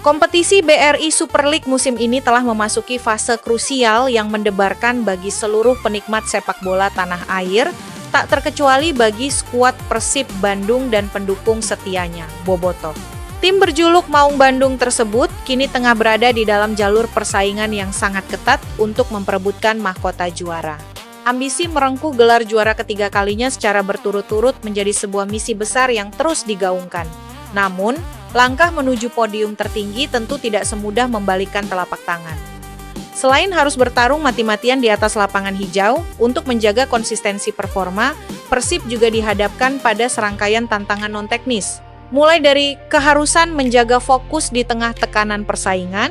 Kompetisi BRI Super League musim ini telah memasuki fase krusial yang mendebarkan bagi seluruh penikmat sepak bola tanah air, tak terkecuali bagi skuad Persib Bandung dan pendukung setianya, Bobotoh. Tim berjuluk Maung Bandung tersebut kini tengah berada di dalam jalur persaingan yang sangat ketat untuk memperebutkan mahkota juara. Ambisi merengkuh gelar juara ketiga kalinya secara berturut-turut menjadi sebuah misi besar yang terus digaungkan. Namun, langkah menuju podium tertinggi tentu tidak semudah membalikkan telapak tangan. Selain harus bertarung mati-matian di atas lapangan hijau untuk menjaga konsistensi performa, Persib juga dihadapkan pada serangkaian tantangan non-teknis. Mulai dari keharusan menjaga fokus di tengah tekanan persaingan,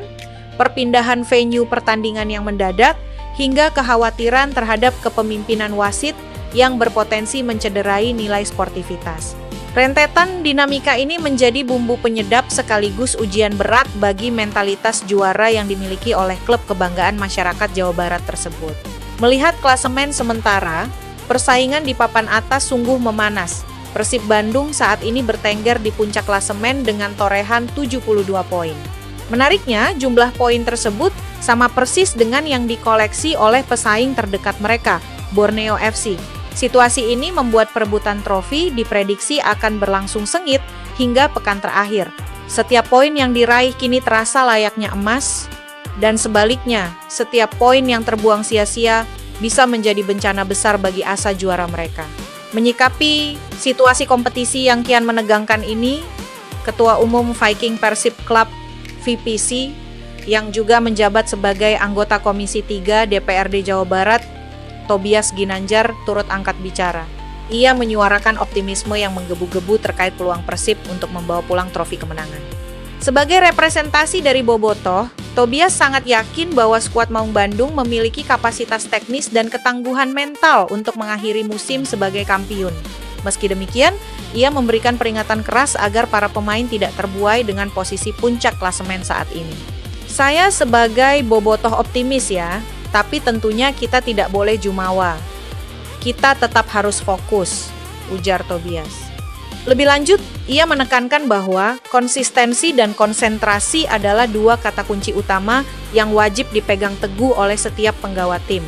perpindahan venue pertandingan yang mendadak, hingga kekhawatiran terhadap kepemimpinan wasit yang berpotensi mencederai nilai sportivitas. Rentetan dinamika ini menjadi bumbu penyedap sekaligus ujian berat bagi mentalitas juara yang dimiliki oleh klub kebanggaan masyarakat Jawa Barat tersebut. Melihat klasemen sementara, persaingan di papan atas sungguh memanas. Persib Bandung saat ini bertengger di puncak klasemen dengan torehan 72 poin. Menariknya, jumlah poin tersebut sama persis dengan yang dikoleksi oleh pesaing terdekat mereka, Borneo FC. Situasi ini membuat perebutan trofi diprediksi akan berlangsung sengit hingga pekan terakhir. Setiap poin yang diraih kini terasa layaknya emas, dan sebaliknya, setiap poin yang terbuang sia-sia bisa menjadi bencana besar bagi asa juara mereka. Menyikapi situasi kompetisi yang kian menegangkan ini, Ketua Umum Viking Persib Club VPC yang juga menjabat sebagai anggota Komisi 3 DPRD Jawa Barat, Tobias Ginanjar turut angkat bicara. Ia menyuarakan optimisme yang menggebu-gebu terkait peluang Persib untuk membawa pulang trofi kemenangan. Sebagai representasi dari Bobotoh, Tobias sangat yakin bahwa skuad Maung Bandung memiliki kapasitas teknis dan ketangguhan mental untuk mengakhiri musim sebagai kampiun. Meski demikian, ia memberikan peringatan keras agar para pemain tidak terbuai dengan posisi puncak klasemen saat ini. Saya sebagai Bobotoh optimis ya, tapi tentunya kita tidak boleh jumawa. Kita tetap harus fokus, ujar Tobias. Lebih lanjut, ia menekankan bahwa konsistensi dan konsentrasi adalah dua kata kunci utama yang wajib dipegang teguh oleh setiap penggawa tim.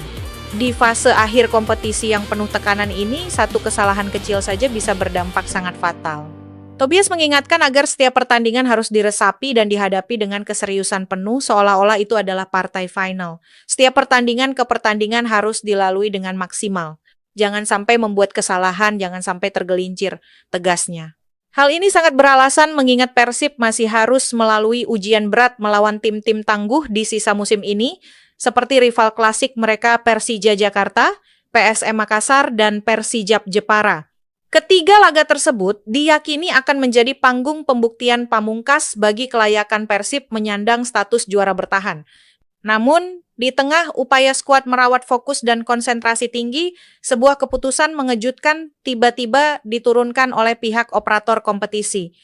Di fase akhir kompetisi yang penuh tekanan ini, satu kesalahan kecil saja bisa berdampak sangat fatal. Tobias mengingatkan agar setiap pertandingan harus diresapi dan dihadapi dengan keseriusan penuh seolah-olah itu adalah partai final. Setiap pertandingan ke pertandingan harus dilalui dengan maksimal. Jangan sampai membuat kesalahan, jangan sampai tergelincir, tegasnya. Hal ini sangat beralasan mengingat Persib masih harus melalui ujian berat melawan tim-tim tangguh di sisa musim ini, seperti rival klasik mereka Persija Jakarta, PSM Makassar, dan Persijap Jepara. Ketiga laga tersebut diyakini akan menjadi panggung pembuktian pamungkas bagi kelayakan Persib menyandang status juara bertahan. Namun, di tengah upaya skuad merawat fokus dan konsentrasi tinggi, sebuah keputusan mengejutkan tiba-tiba diturunkan oleh pihak operator kompetisi.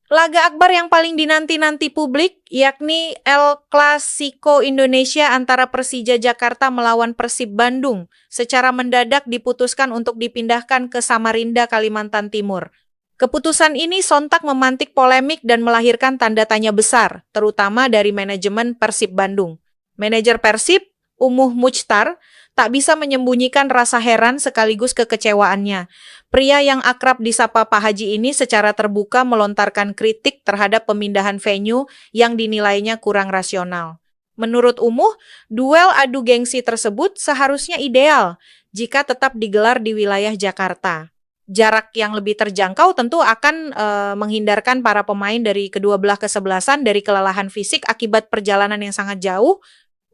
Laga akbar yang paling dinanti-nanti publik, yakni El Clasico Indonesia antara Persija Jakarta melawan Persib Bandung, secara mendadak diputuskan untuk dipindahkan ke Samarinda, Kalimantan Timur. Keputusan ini sontak memantik polemik dan melahirkan tanda tanya besar, terutama dari manajemen Persib Bandung. Manajer Persib, Umuh Muchtar, tak bisa menyembunyikan rasa heran sekaligus kekecewaannya. Pria yang akrab disapa Pak Haji ini secara terbuka melontarkan kritik terhadap pemindahan venue yang dinilainya kurang rasional. Menurut Umuh, duel adu gengsi tersebut seharusnya ideal jika tetap digelar di wilayah Jakarta. Jarak yang lebih terjangkau tentu akan menghindarkan para pemain dari kedua belah kesebelasan dari kelelahan fisik akibat perjalanan yang sangat jauh.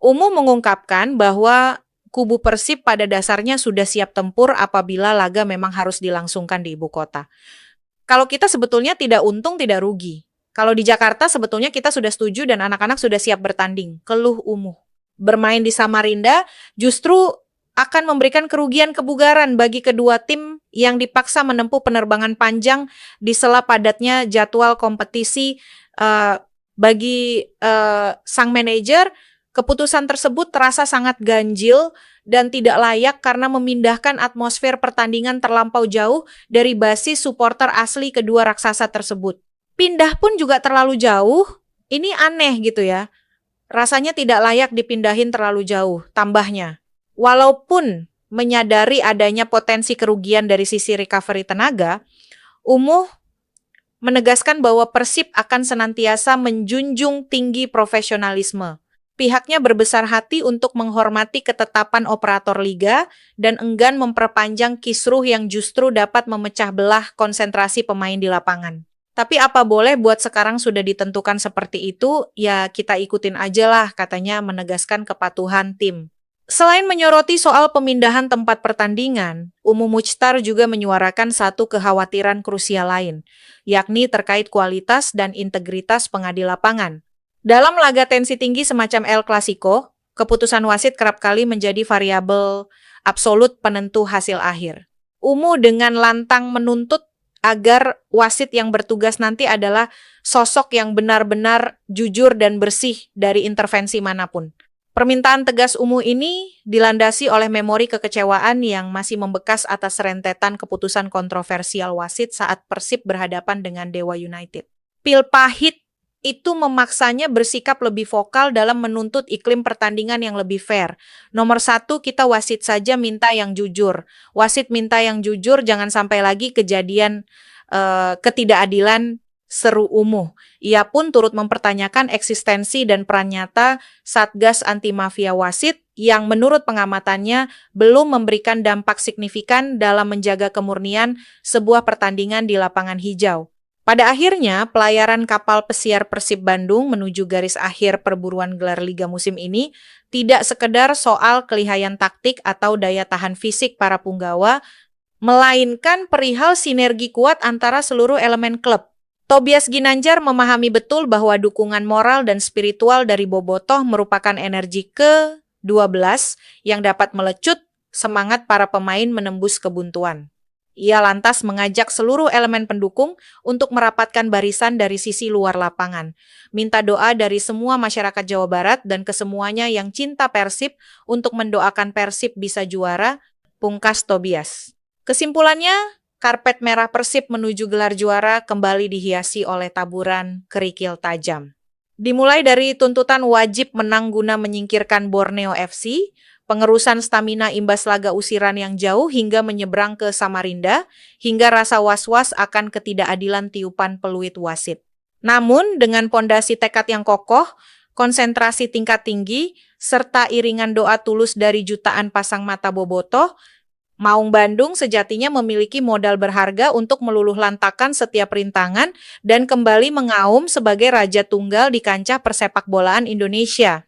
Umuh mengungkapkan bahwa kubu Persib pada dasarnya sudah siap tempur apabila laga memang harus dilangsungkan di ibu kota. Kalau kita sebetulnya tidak untung, tidak rugi. Kalau di Jakarta sebetulnya kita sudah setuju dan anak-anak sudah siap bertanding, keluh Umuh. Bermain di Samarinda justru akan memberikan kerugian kebugaran bagi kedua tim yang dipaksa menempuh penerbangan panjang di sela padatnya jadwal kompetisi. Bagi sang manajer, keputusan tersebut terasa sangat ganjil dan tidak layak karena memindahkan atmosfer pertandingan terlampau jauh dari basis supporter asli kedua raksasa tersebut. Pindah pun juga terlalu jauh Ini aneh gitu ya. Rasanya tidak layak dipindahin terlalu jauh, tambahnya. Walaupun menyadari adanya potensi kerugian dari sisi recovery tenaga, Umuh menegaskan bahwa Persib akan senantiasa menjunjung tinggi profesionalisme. Pihaknya berbesar hati untuk menghormati ketetapan operator liga dan enggan memperpanjang kisruh yang justru dapat memecah belah konsentrasi pemain di lapangan. Tapi apa boleh buat sekarang sudah ditentukan seperti itu, ya kita ikutin aja lah, katanya menegaskan kepatuhan tim. Selain menyoroti soal pemindahan tempat pertandingan, Umuh Muchtar juga menyuarakan satu kekhawatiran krusial lain, yakni terkait kualitas dan integritas pengadil lapangan. Dalam laga tensi tinggi semacam El Clasico, keputusan wasit kerap kali menjadi variabel absolut penentu hasil akhir. Umuh dengan lantang menuntut agar wasit yang bertugas nanti adalah sosok yang benar-benar jujur dan bersih dari intervensi manapun. Permintaan tegas Umuh ini dilandasi oleh memori kekecewaan yang masih membekas atas rentetan keputusan kontroversial wasit saat Persib berhadapan dengan Dewa United. Pil pahit itu memaksanya bersikap lebih vokal dalam menuntut iklim pertandingan yang lebih fair. Nomor satu, kita wasit saja minta yang jujur. Wasit minta yang jujur, jangan sampai lagi kejadian ketidakadilan, seru Umuh. Ia pun turut mempertanyakan eksistensi dan peran nyata Satgas Anti Mafia Wasit yang menurut pengamatannya belum memberikan dampak signifikan dalam menjaga kemurnian sebuah pertandingan di lapangan hijau. Pada akhirnya, pelayaran kapal pesiar Persib Bandung menuju garis akhir perburuan gelar Liga musim ini tidak sekedar soal kelihayan taktik atau daya tahan fisik para punggawa, melainkan perihal sinergi kuat antara seluruh elemen klub. Tobias Ginanjar memahami betul bahwa dukungan moral dan spiritual dari Bobotoh merupakan energi ke-12 yang dapat melecut semangat para pemain menembus kebuntuan. Ia lantas mengajak seluruh elemen pendukung untuk merapatkan barisan dari sisi luar lapangan. Minta doa dari semua masyarakat Jawa Barat dan kesemuanya yang cinta Persib untuk mendoakan Persib bisa juara, pungkas Tobias. Kesimpulannya, karpet merah Persib menuju gelar juara kembali dihiasi oleh taburan kerikil tajam. Dimulai dari tuntutan wajib menang guna menyingkirkan Borneo FC, pengerusan stamina imbas laga usiran yang jauh hingga menyeberang ke Samarinda, hingga rasa was-was akan ketidakadilan tiupan peluit wasit. Namun, dengan pondasi tekad yang kokoh, konsentrasi tingkat tinggi, serta iringan doa tulus dari jutaan pasang mata Bobotoh, Maung Bandung sejatinya memiliki modal berharga untuk meluluh lantakan setiap rintangan dan kembali mengaum sebagai raja tunggal di kancah persepak bolaan Indonesia.